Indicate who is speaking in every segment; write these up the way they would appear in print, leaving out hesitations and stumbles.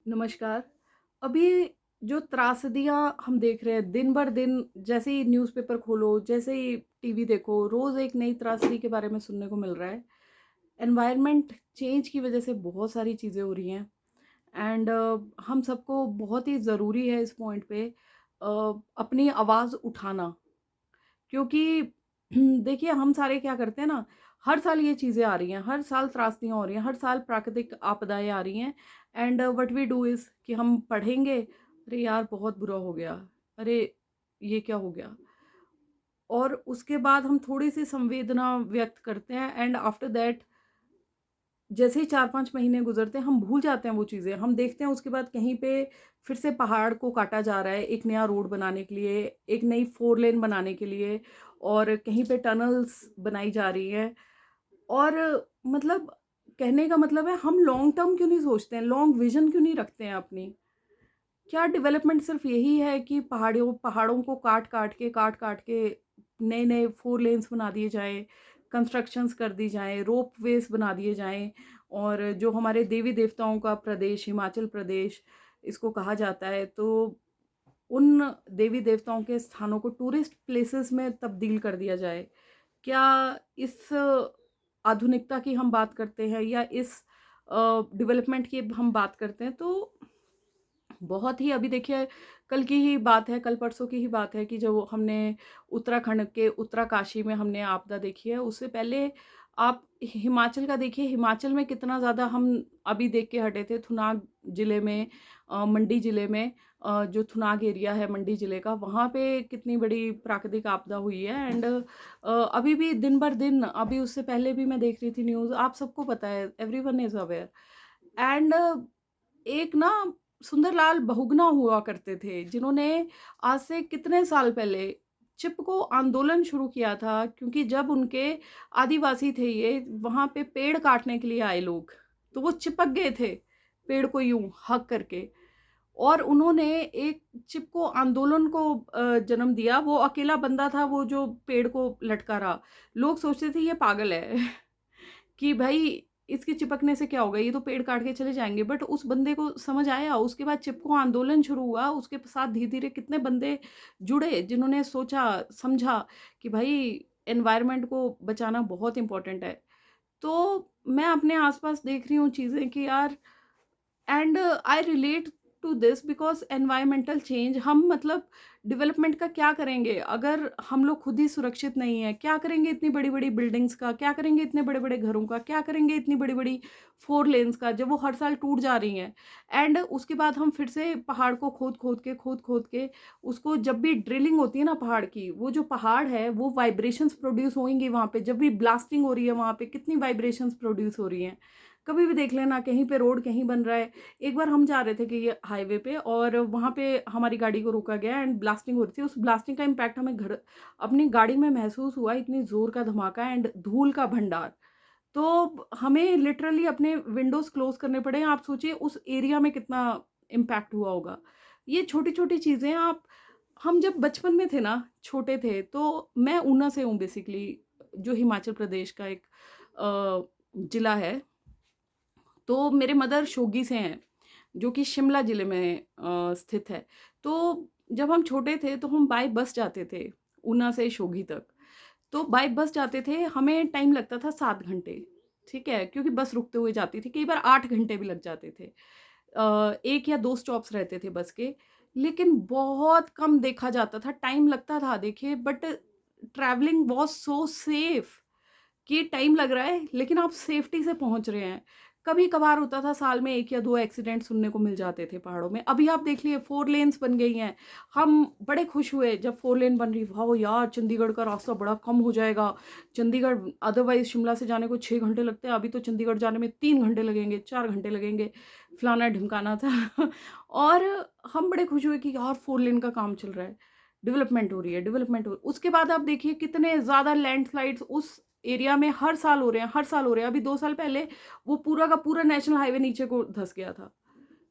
Speaker 1: नमस्कार। अभी जो त्रासदियाँ हम देख रहे हैं दिन भर दिन, जैसे ही न्यूज़पेपर खोलो, जैसे ही टीवी देखो, रोज़ एक नई त्रासदी के बारे में सुनने को मिल रहा है। एनवायरनमेंट चेंज की वज़ह से बहुत सारी चीज़ें हो रही हैं एंड हम सबको बहुत ही ज़रूरी है इस पॉइंट पे अपनी आवाज़ उठाना। क्योंकि देखिए हम सारे क्या करते हैं ना, हर साल ये चीज़ें आ रही हैं, हर साल त्रासदियाँ हो रही हैं, हर साल प्राकृतिक आपदाएँ आ रही हैं and what we do is कि हम पढ़ेंगे, अरे यार बहुत बुरा हो गया, अरे ये क्या हो गया? और उसके बाद हम थोड़ी-सी संवेदना व्यक्त करते हैं एंड आफ्टर दैट जैसे ही 4-5 महीने गुज़रते हैं, हम भूल जाते हैं वो चीज़ें। हम देखते हैं उसके बाद कहीं पे फिर से पहाड़ को काटा जा रहा है, एक नया रोड बनाने के लिए, एक नई 4 लेन बनाने के लिए और कहीं पे टनल्स बनाई जा रही हैं। और मतलब कहने का मतलब है हम लॉन्ग टर्म क्यों नहीं सोचते हैं, लॉन्ग विज़न क्यों नहीं रखते हैं अपनी? क्या डेवलपमेंट सिर्फ़ यही है कि पहाड़ियों पहाड़ों को काट-काट के नए-नए 4 लेन्स बना दिए जाएँ, कंस्ट्रक्शंस कर दी जाएँ, रोपवेज़ बना दिए जाएँ और जो हमारे देवी-देवताओं का प्रदेश हिमाचल प्रदेश इसको कहा जाता है, तो उन देवी-देवताओं के स्थानों को टूरिस्ट प्लेसेस में तब्दील कर दिया जाए। क्या इस आधुनिकता की हम बात करते हैं या इस डेवलपमेंट की हम बात करते हैं तो बहुत ही अभी देखिए कल की ही बात है, कल-परसों की ही बात है कि जो हमने उत्तराखंड के उत्तराकाशी में हमने आपदा देखी है, उससे पहले आप हिमाचल का देखिए, हिमाचल में कितना ज़्यादा हम अभी देख के हटे थे थुनाग ज़िले में मंडी ज़िले में जो थुनाग एरिया है मंडी ज़िले का, वहाँ पे कितनी बड़ी प्राकृतिक आपदा हुई है एंड अभी भी दिन भर दिन अभी उससे पहले भी मैं देख रही थी न्यूज़, आप सबको पता है, एवरीवन इज़ अवेयर एंड एक ना सुंदरलाल बहुगुणा हुआ करते थे, जिन्होंने आज से कितने साल पहले चिपको आंदोलन शुरू किया था क्योंकि जब उनके आदिवासी थे ये, वहाँ पे पेड़ काटने के लिए आए लोग, तो वो चिपक गए थे, पेड़ को यूँ हग करके और उन्होंने एक चिपको आंदोलन को जन्म दिया। वो अकेला बंदा था वो जो पेड़ को लटका रहा। लोग सोचते थे ये पागल है कि भाई इसके चिपकने से क्या होगा, ये तो पेड़ काट के चले जाएँगे। बट उस बंदे को समझ आया, उसके बाद चिपको आंदोलन शुरू हुआ, उसके साथ धीरे-धीरे कितने बंदे जुड़े, जिन्होंने सोचा, समझा कि भाई एनवायरनमेंट को बचाना बहुत इम्पोर्टेंट है। तो मैं अपने आस-पास देख रही हूँ चीज़ें कि यार and I relate to this because environmental change हम मतलब डेवलपमेंट का क्या करेंगे अगर हम लोग खुद ही सुरक्षित नहीं हैं? क्या करेंगे इतनी बड़ी-बड़ी बिल्डिंग्स का? क्या करेंगे इतने बड़े-बड़े घरों का? क्या करेंगे इतनी बड़ी-बड़ी 4 लेन्स का जब वो हर साल टूट जा रही हैं? एंड उसके बाद हम फिर से पहाड़ को खोद-खोद के उसको जब भी ड्रिलिंग होती है ना पहाड़ की, वो जो पहाड़ है वो वाइब्रेशंस प्रोड्यूस होंगी वहाँ पे, जब भी ब्लास्टिंग हो रही है वहाँ पे कितनी वाइब्रेशंस प्रोड्यूस हो रही हैं। कभी भी देख लेना कहीं पे रोड कहीं बन रहा है। एक बार हम जा रहे थे कि ये हाईवे पे और वहाँ पे हमारी गाड़ी को रोका गया एंड ब्लास्टिंग हो रही थी। उस ब्लास्टिंग का इम्पैक्ट हमें घर अपनी गाड़ी में महसूस हुआ, इतनी ज़ोर का धमाका एंड धूल का भंडार। तो हमें लिटरली अपने विंडोज़ क्लोज़ करने पड़े। आप सोचिए उस एरिया में कितना इम्पैक्ट हुआ होगा। ये छोटी-छोटी चीज़ें आप हम जब बचपन में थे ना, छोटे थे, तो मैं ऊना से हूँ बेसिकली, जो हिमाचल प्रदेश का एक जिला है। तो मेरे मदर शोगी से हैं, जो कि शिमला ज़िले में स्थित है। तो जब हम छोटे थे तो हम बाय बस जाते थे, ऊना से शोघी तक। तो बाय बस जाते थे, हमें टाइम लगता था 7 घंटे, ठीक है? क्योंकि बस रुकते हुए जाती थी, कई बार 8 घंटे भी लग जाते थे। 1 या 2 स्टॉप्स रहते थे बस के, लेकिन बहुत कम देखा जाता था, टाइम लगता था देखिए but travelling was so safe कि टाइम लग रहा है, लेकिन आप सेफ्टी से पहुँच रहे हैं। कभी-कभार होता था साल में 1 या 2 एक्सीडेंट सुनने को मिल जाते थे पहाड़ों में। अभी आप देख लिए 4 लेन्स बन गई हैं। हम बड़े खुश हुए जब 4 लेन बन रही, वाओ यार! चंडीगढ़ का रास्ता बड़ा कम हो जाएगा। चंडीगढ़ अदरवाइज़ शिमला से जाने को 6 घंटे लगते हैं, अभी तो चंडीगढ़ जाने में 3 घंटे लगेंगे, 4 घंटे लगेंगे, फलाना-ढिमकाना था। और हम बड़े खुश हुए कि यार 4 लेन का काम चल रहा है, डेवलपमेंट हो रही है, डेवलपमेंट हो उसके बाद आप देखिए कितने ज़्यादा लैंडस्लाइड्स उस एरिया में हर साल हो रहे हैं, हर साल हो रहे हैं। अभी 2 साल पहले वो पूरा का पूरा नेशनल हाईवे नीचे को धँस गया था।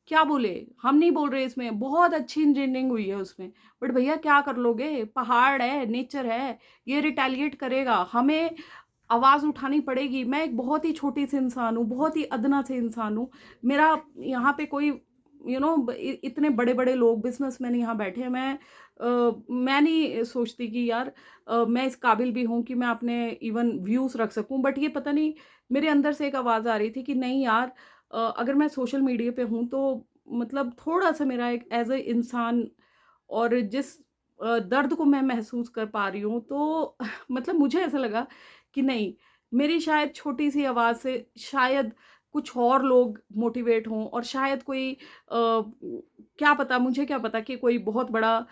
Speaker 1: क्या बोले? हम नहीं बोल रहे इसमें, बहुत अच्छी इंजीनियरिंग हुई है उसमें। बट भैया क्या कर लोगे? पहाड़ है, नेचर है, ये रिटेलिएट करेगा। हमें आवाज़ उठानी पड़ेगी। मैं एक बहुत ही छोटी-सी इंसान हूँ, बहुत ही अदना से इंसान हूँ। मेरा यहाँ पे कोई इतने बड़े-बड़े लोग बिज़नेसमैन यहाँ बैठे हैं, मैं नहीं सोचती कि यार मैं इस काबिल भी हूँ कि मैं अपने इवन व्यूज़ रख सकूँ। बट ये पता नहीं मेरे अंदर से एक आवाज़ आ रही थी कि नहीं यार, अगर मैं सोशल मीडिया पे हूँ तो मतलब थोड़ा-सा मेरा एक एज़ अ इंसान और जिस दर्द को मैं महसूस कर पा रही हूँ, तो मतलब मुझे ऐसा लगा कि नहीं, मेरी शायद छोटी-सी आवाज़ से शायद कुछ और लोग मोटिवेट हों, और शायद कोई क्या पता, मुझे क्या पता कि कोई बहुत बड़ा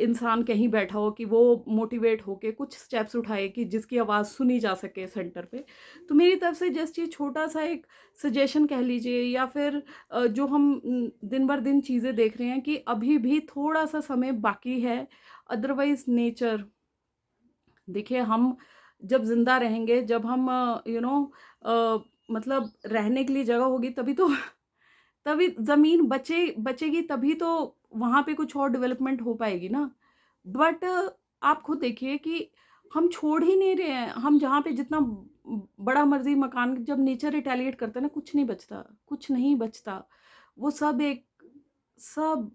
Speaker 1: इंसान कहीं बैठा हो कि वो मोटिवेट होके कुछ स्टेप्स उठाए कि जिसकी आवाज़ सुनी जा सके सेंटर पे। तो मेरी तरफ से जस्ट ये छोटा-सा एक सजेशन कह लीजिए, या फिर जो हम दिन भर दिन चीज़ें देख रहे हैं कि अभी भी थोड़ा-सा समय बाकी है, अदरवाइज़ नेचर, देखिए हम जब ज़िंदा रहेंगे, जब हम मतलब रहने के लिए जगह होगी, तभी तो तभी ज़मीन बचेगी, तभी तो वहाँ पे कुछ और डेवलपमेंट हो पाएगी ना। बट आप खुद देखिए कि हम छोड़ ही नहीं रहे हैं। हम जहाँ पे जितना बड़ा मर्ज़ी मकान, जब नेचर रिटेलिएट करता है ना, कुछ नहीं बचता, कुछ नहीं बचता। वो सब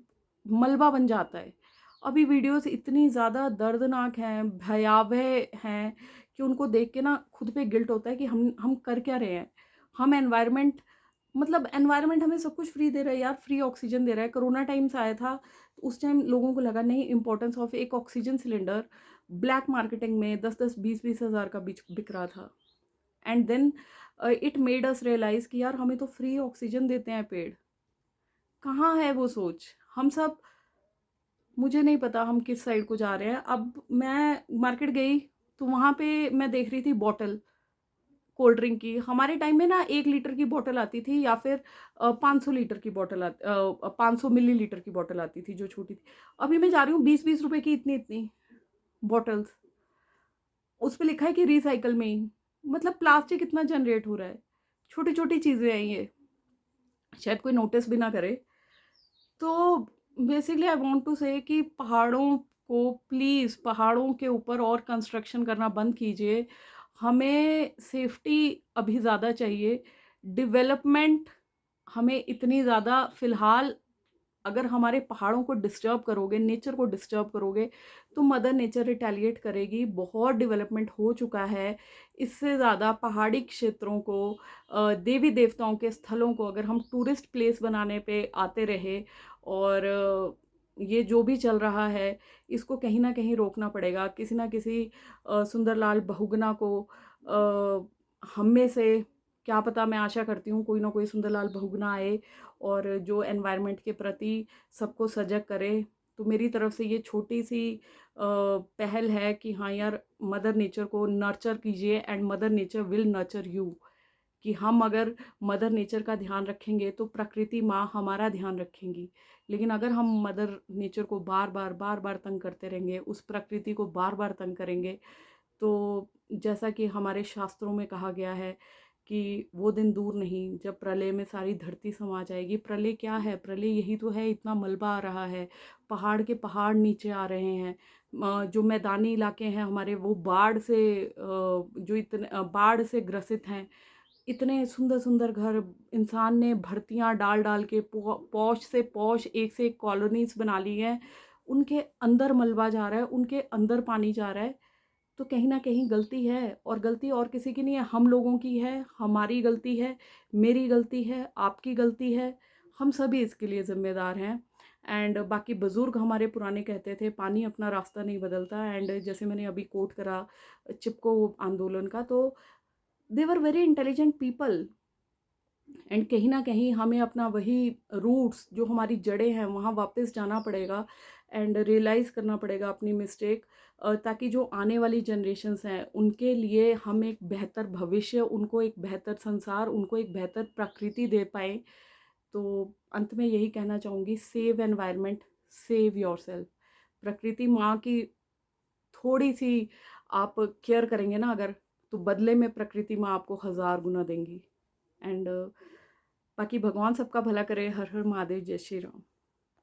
Speaker 1: मलबा बन जाता है। अभी वीडियोज़ इतनी ज़्यादा दर्दनाक हैं, भयावह हैं कि उनको देख के ना खुद पे गिल्ट होता है कि हम कर क्या रहे हैं? हम एनवायरनमेंट, मतलब एनवायरनमेंट हमें सब कुछ फ्री दे रहा है यार, फ्री ऑक्सीजन दे रहा है। कोरोना टाइम्स आया था, तो उस टाइम लोगों को लगा नहीं, इम्पोर्टेंस ऑफ एक ऑक्सीजन सिलेंडर ब्लैक मार्केटिंग में 10-10, 20-20 हज़ार का बिक रहा था। And then it made us realize कि यार हमें तो फ्री ऑक्सीजन देते हैं पेड़। कहाँ है वो सोच? हम सब, मुझे नहीं पता हम किस साइड को जा रहे हैं। अब मैं मार्केट गई, तो वहाँ पे मैं देख रही थी बॉटल कोल्ड ड्रिंक की। हमारे टाइम में ना 1 लीटर की बॉटल आती थी, या फिर 500 लीटर की बॉटल 500 मिलीलीटर की बॉटल आती थी जो छोटी थी। अभी मैं जा रही हूँ 20-20 रुपए की इतनी-इतनी बॉटल्स। उस पे लिखा है कि रिसाइकल में ही। मतलब प्लास्टिक इतना जनरेट हो रहा है। छोटी-छोटी चीज़ें हैं ये, शायद कोई नोटिस भी ना करे। तो बेसिकली आई वांट टू से कि पहाड़ों को प्लीज़, पहाड़ों के ऊपर और कंस्ट्रक्शन करना बंद कीजिए। हमें सेफ्टी अभी ज़्यादा चाहिए। डेवलपमेंट हमें इतनी ज़्यादा फ़िलहाल, अगर हमारे पहाड़ों को डिस्टर्ब करोगे, नेचर को डिस्टर्ब करोगे, तो मदर नेचर रिटेलिएट करेगी। बहुत डेवलपमेंट हो चुका है। इससे ज़्यादा पहाड़ी क्षेत्रों को, देवी देवताओं के स्थलों को अगर हम टूरिस्ट प्लेस बनाने पे आते रहे, और ये जो भी चल रहा है, इसको कहीं न कहीं रोकना पड़ेगा। किसी न किसी सुंदरलाल बहुगुणा को, हम में से, क्या पता, मैं आशा करती हूँ कोई ना कोई सुंदरलाल बहुगुणा आए और जो एनवायरनमेंट के प्रति सबको सजग करे। तो मेरी तरफ से ये छोटी-सी पहल है कि हाँ यार, मदर नेचर को नर्चर कीजिए and mother nature will nurture you. कि हम अगर मदर नेचर का ध्यान रखेंगे, तो प्रकृति माँ हमारा ध्यान रखेंगी। लेकिन अगर हम मदर नेचर को बार-बार तंग करते रहेंगे, उस प्रकृति को बार-बार तंग करेंगे, तो जैसा कि हमारे शास्त्रों में कहा गया है कि वो दिन दूर नहीं जब प्रलय में सारी धरती समा जाएगी। प्रलय क्या है? प्रलय यही तो है, इतना मलबा आ रहा है, पहाड़ के पहाड़ नीचे आ रहे हैं। जो मैदानी इलाके हैं हमारे, वो बाढ़ से ग्रसित हैं। इतने सुंदर-सुंदर घर इंसान ने भर्तियाँ डाल-डाल के पॉश से पॉश, एक से एक कॉलोनीज़ बना ली हैं। उनके अंदर मलबा जा रहा है, उनके अंदर पानी जा रहा है। तो कहीं न कहीं गलती है, और गलती और किसी की नहीं है, हम लोगों की है, हमारी गलती है, मेरी गलती है, आपकी गलती है। हम सभी इसके लिए ज़िम्मेदार हैं। एंड बाकी बुज़ुर्ग हमारे पुराने कहते थे, पानी अपना रास्ता नहीं बदलता। एंड जैसे मैंने अभी कोट करा चिपको आंदोलन का, तो they were very intelligent people. And कहीं न कहीं हमें अपना वही रूट्स, जो हमारी जड़ें हैं, वहाँ वापस जाना पड़ेगा एंड रियलाइज़ करना पड़ेगा अपनी मिस्टेक, ताकि जो आने वाली जनरेशन्स हैं, उनके लिए हम एक बेहतर भविष्य, उनको एक बेहतर संसार, उनको एक बेहतर प्रकृति दे पाएँ। तो अंत में यही कहना चाहूँगी, सेव एनवायरनमेंट, सेव योरसेल्फ। प्रकृति माँ की थोड़ी-सी आप केयर करेंगे ना अगर, तो बदले में प्रकृति माँ आपको हज़ार गुना देंगी। एंड बाकी भगवान सबका भला करे। हर हर महादेव, जय श्री राम।